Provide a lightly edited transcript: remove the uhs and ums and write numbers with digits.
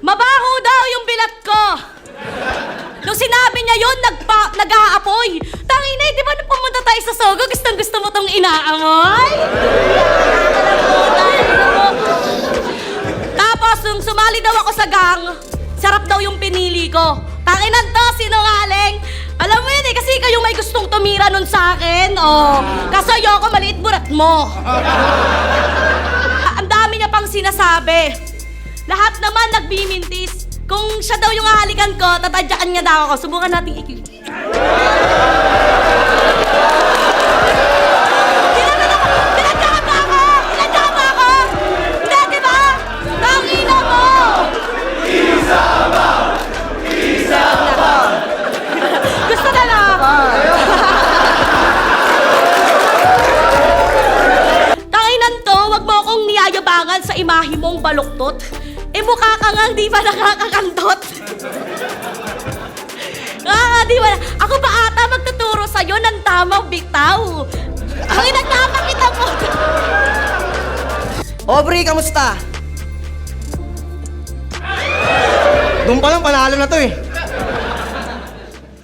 Mabaho daw yung bilat ko. Nung sinabi niya yun, nag-aapoy. Tangina, di ba nung pumunta tayo sa Sogo, gusto mo tong inaamoy? Tapos, nung sumali daw ako sa gang, sarap daw yung pinili ko. Tanginan to, sinungaling. Alam mo yun eh, kasi kayo may gustong tumira nun sa akin. Oh, kaso ayoko, maliit burat mo. Ang dami niya pang sinasabi. Lahat naman nagbimintis. Kung siya daw yung hahalikan ko, tatadyakan niya daw ako. Subukan natin ikikita. Tinadyakan ba ako? Tinadyakan ba ako? Hindi, di ba? Tangina mo! Isabaw! Isabaw! Gusto na lang. Tanginan to, wag mo akong niyayabangan sa imahe mong baluktot. Eh mukha ka nga, di ba nakakakantot? Di ba? Ako ba ata magtuturo sa'yo ng tamang bitaw? Ang nagpapakita mo. Aubrey, kamusta? Doon pa lang, panalo na to eh.